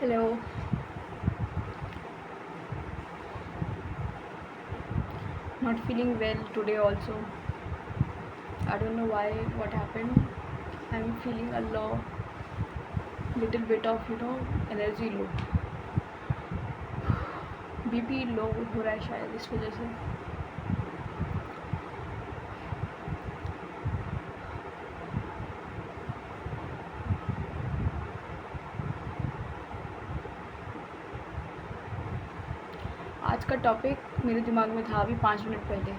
Hello, not feeling well today also. I don't know why, what happened. I'm feeling a little bit of energy low. BP low हो रहा है शायद इस वजह से. आज का टॉपिक मेरे दिमाग में था अभी 5 मिनट पहले.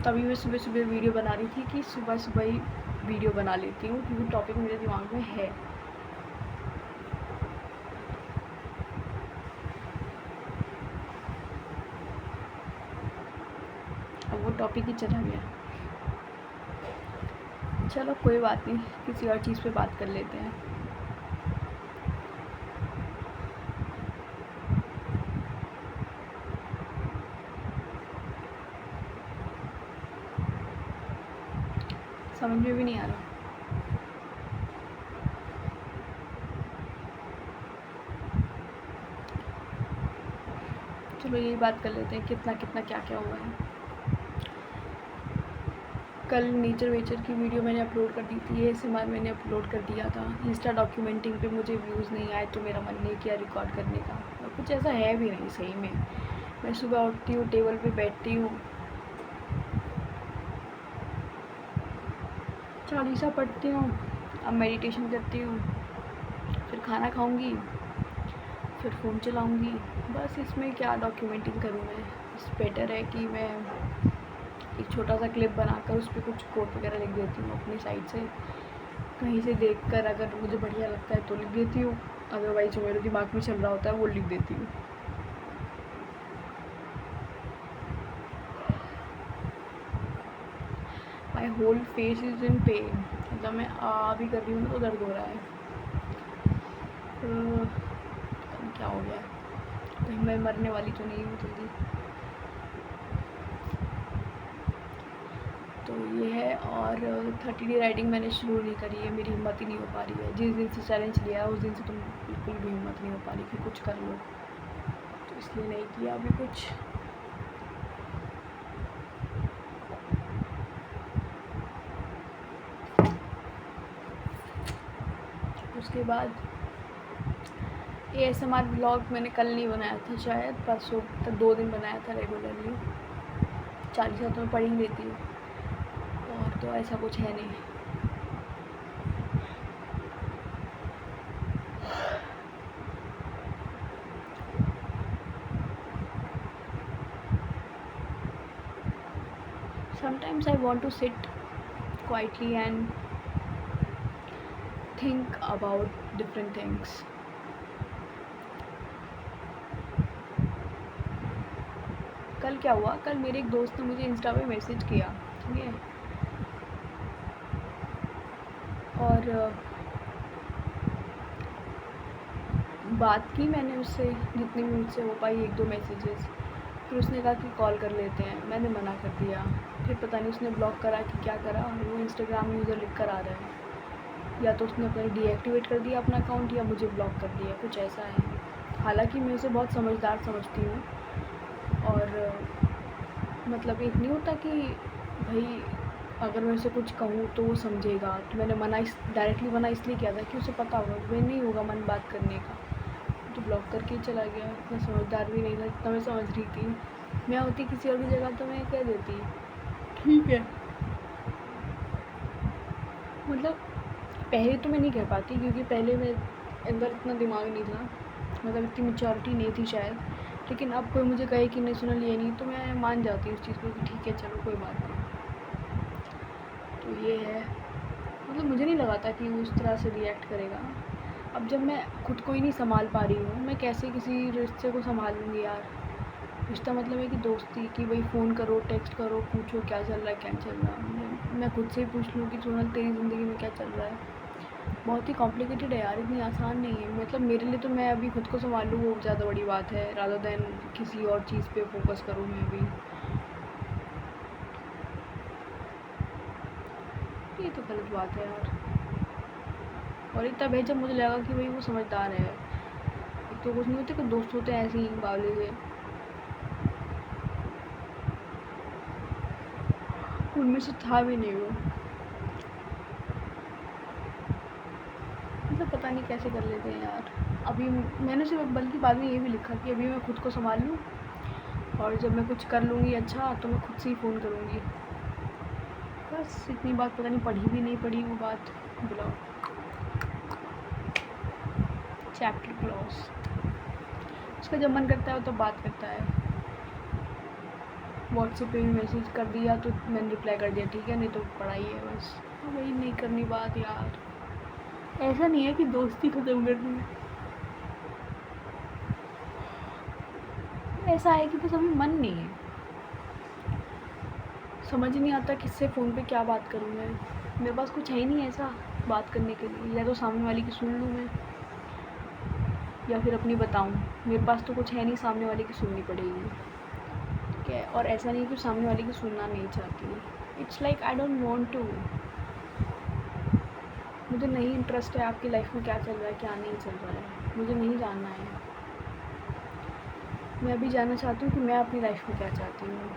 तभी मैं सुबह सुबह वीडियो बना रही थी कि सुबह सुबह ही वीडियो बना लेती हूँ क्योंकि टॉपिक मेरे दिमाग में है. अब वो टॉपिक ही चला गया. चलो कोई बात नहीं, किसी और चीज़ पे बात कर लेते हैं. समझ में भी नहीं आ रहा. चलो यही बात कर लेते हैं कितना कितना क्या क्या हुआ है. कल नेचर वेचर की वीडियो मैंने अपलोड कर दी थी. ASMR मैंने अपलोड कर दिया था. इंस्टा डॉक्यूमेंटिंग पे मुझे व्यूज़ नहीं आए तो मेरा मन नहीं किया रिकॉर्ड करने का. और कुछ ऐसा है भी नहीं सही में. मैं सुबह उठती हूँ, टेबल पे बैठती हूँ, चालीसा पढ़ती हूँ, अब मेडिटेशन करती हूँ, फिर खाना खाऊँगी, फिर फ़ोन चलाऊँगी. बस इसमें क्या डॉक्यूमेंटिंग करूँ मैं. इस बेटर है कि मैं एक छोटा सा क्लिप बनाकर उस पर कुछ कोट वगैरह लिख देती हूँ अपनी साइड से. कहीं से देखकर अगर मुझे बढ़िया लगता है तो लिख देती हूँ, अदरवाइज जो मेरे दिमाग में चल रहा होता है वो लिख देती हूँ. My whole face is in pain. मतलब मैं भी कर रही हूँ तो दर्द हो रहा है. क्या हो गया. कहीं मैं मरने वाली तो नहीं हूँ जल्दी. तो ये है. और 30 डे राइडिंग मैंने शुरू नहीं करी है. मेरी हिम्मत ही नहीं हो पा रही है. जिस दिन से चैलेंज लिया है उस दिन से तुम बिल्कुल भी हिम्मत नहीं हो पा रही कि कुछ कर लो. तो इसलिए नहीं किया अभी कुछ. उसके बाद ASMR ब्लॉग मैंने कल नहीं बनाया था, शायद परसों तक 2 दिन बनाया था रेगुलरली. 40 तो मैं पढ़ ही लेती हूँ और तो ऐसा कुछ है नहीं. Sometimes I want to sit quietly and think about different things. कल क्या हुआ. कल मेरे एक दोस्त ने मुझे इंस्टा पे मैसेज किया, ठीक है. और बात की मैंने उससे जितनी भी मुझसे हो पाई, 1-2 मैसेजेस. फिर उसने कहा कि कॉल कर लेते हैं. मैंने मना कर दिया. फिर पता नहीं उसने ब्लॉक करा कि क्या करा. वो इंस्टाग्राम यूज़र लिख कर आ रहा है. या तो उसने अपना डीएक्टिवेट कर दिया अपना अकाउंट या मुझे ब्लॉक कर दिया, कुछ ऐसा है. हालांकि मैं उसे बहुत समझदार समझती हूँ. और मतलब एक नहीं होता कि भाई अगर मैं उसे कुछ कहूँ तो वो समझेगा. तो मैंने डायरेक्टली मना इसलिए किया था कि उसे पता होगा कि नहीं होगा मन बात करने का. तो ब्लॉक करके चला गया. इतना समझदार भी नहीं था जितना मैं समझ रही थी. मैं होती किसी और की जगह तो मैं कह देती ठीक है. मतलब पहले तो मैं नहीं कह पाती क्योंकि पहले मेरे अंदर इतना दिमाग नहीं था, मतलब इतनी मैच्योरिटी नहीं थी शायद. लेकिन अब कोई मुझे कहे कि नहीं सुना लिया नहीं तो मैं मान जाती हूँ उस चीज़ को कि ठीक है चलो कोई बात नहीं. तो ये है. मतलब मुझे नहीं लगा था कि वो उस तरह से रिएक्ट करेगा. अब जब मैं खुद को ही नहीं संभाल पा रही हूँ, मैं कैसे किसी रिश्ते को संभाल लूँगी यार. रिश्ता मतलब है कि दोस्ती, कि भाई फ़ोन करो, टेक्स्ट करो, पूछो क्या चल रहा है क्या चल रहा है. मैं खुद से ही पूछ लूँ कि सोनल तेरी ज़िंदगी में क्या चल रहा है. बहुत ही कॉम्प्लिकेटेड है यार, इतनी आसान नहीं है. मतलब मेरे लिए तो मैं अभी खुद को संभाल लूँ वो ज़्यादा बड़ी बात है रादर दैन किसी और चीज़ पे फोकस करूँ मैं भी. ये तो गलत बात है यार. और इतना भेजा मुझे लगा कि भाई वो समझदार है। एक तो कुछ नहीं होते, कुछ दोस्त होते हैं ऐसे ही बावले से, उनमें से था भी नहीं वो। मतलब पता नहीं कैसे कर लेते हैं यार। अभी मैंने सिर्फ बल्कि बाद में ये भी लिखा कि अभी मैं खुद को संभाल लूँ, और जब मैं कुछ कर लूँगी अच्छा तो मैं खुद से ही फ़ोन करूँगी। बस इतनी बात, पता नहीं पढ़ी भी नहीं पढ़ी वो बात, बुलाओ। Chapter close. उसका जब मन करता है वो तो बात करता है। व्हाट्सएप पे भी मैसेज कर दिया तो मैंने रिप्लाई कर दिया, ठीक है, नहीं तो पढ़ाई है बस। वही नहीं करनी बात यार। ऐसा नहीं है कि दोस्ती ख़त्म करनी है, ऐसा है कि बस अभी मन नहीं है, समझ ही नहीं आता किससे फ़ोन पे क्या बात करूँ मैं। मेरे पास कुछ है ही नहीं ऐसा बात करने के लिए, या तो सामने वाले की सुन लूँ मैं, या फिर अपनी बताऊँ। मेरे पास तो कुछ है नहीं, सामने वाले की सुननी पड़ेगी, ठीक है। और ऐसा नहीं कि सामने वाले की सुनना नहीं चाहती, it's like I don't want to. मुझे नहीं इंटरेस्ट है आपकी लाइफ में क्या चल रहा है क्या नहीं चल रहा है, मुझे नहीं जानना है। मैं अभी जानना चाहती हूँ कि मैं अपनी लाइफ में क्या चाहती हूँ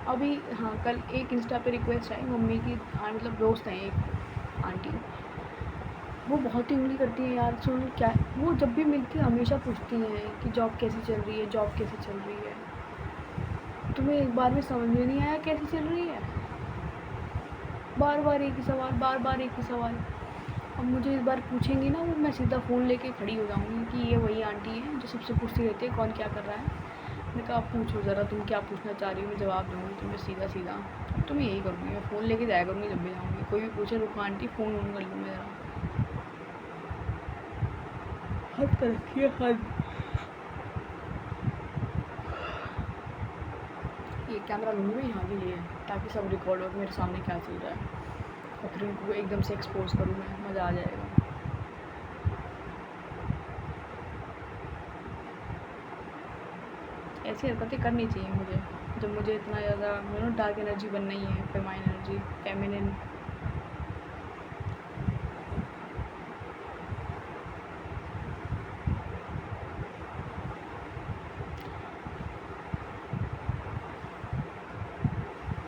अभी। हाँ, कल एक इंस्टा पे रिक्वेस्ट आई मम्मी की, मतलब दोस्त हैं एक आंटी, वो बहुत ही उंगली करती हैं यार। सुन क्या, वो जब भी मिलती है हमेशा पूछती हैं कि जॉब कैसी चल रही है, जॉब कैसी चल रही है। तुम्हें एक बार भी समझ में नहीं आया कैसी चल रही है? बार बार एक ही सवाल, बार बार एक ही सवाल। अब मुझे इस बार पूछेंगी ना वो, मैं सीधा फ़ोन लेके खड़ी हो जाऊँगी कि ये वही आंटी है जो सबसे पूछती रहती है कौन क्या कर रहा है। मैंने कहा आप पूछो ज़रा, तुम क्या पूछना चाह रही हो, मैं जवाब दूँगी तुम्हें सीधा सीधा। अब तो मैं यही करूँगी, मैं फ़ोन लेके जाया करूँगी जब भी जाऊँगी। कोई भी पूछे रुको आंटी फ़ोन ऑन कर लूँ मैं ज़रा। हद कर रखी है, हद। ये कैमरा लूँगी मैं यहाँ के लिए ताकि सब रिकॉर्ड हो मेरे सामने क्या चल रहा है, और फिर उनको एकदम से एक्सपोज करूँ मैं, मज़ा आ जाएगा। ऐसी हरकतें करनी चाहिए मुझे जब मुझे इतना ज़्यादा डार्क एनर्जी बनना ही है, फेमिनिन।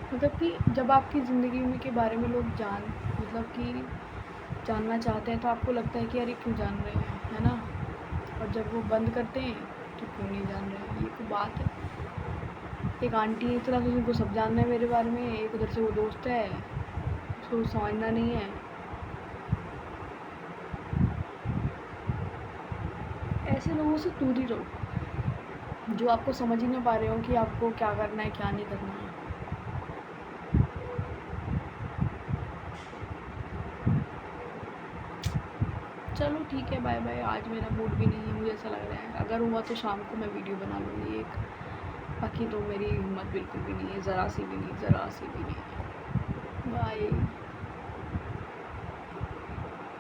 मतलब कि जब आपकी ज़िंदगी में के बारे में लोग मतलब कि जानना चाहते हैं तो आपको लगता है कि यार ये क्यों जान रहे हैं, है ना। और जब वो बंद करते हैं तो क्यों नहीं जान रहे हैं, ये कोई बात है। एक आंटी है, इस तरह से उनको सब जानना है मेरे बारे में, एक उधर से वो दोस्त है उसको समझना नहीं है। ऐसे लोगों से दूर ही रहो जो आपको समझ ही नहीं पा रहे हो कि आपको क्या करना है क्या नहीं करना है। चलो ठीक है, बाय बाय। आज मेरा मूड भी नहीं है, मुझे ऐसा लग रहा है अगर हुआ तो शाम को मैं वीडियो बना लूँगी एक, बाकी तो मेरी हिम्मत बिल्कुल भी नहीं है, ज़रा सी भी नहीं, ज़रा सी भी नहीं। बाय।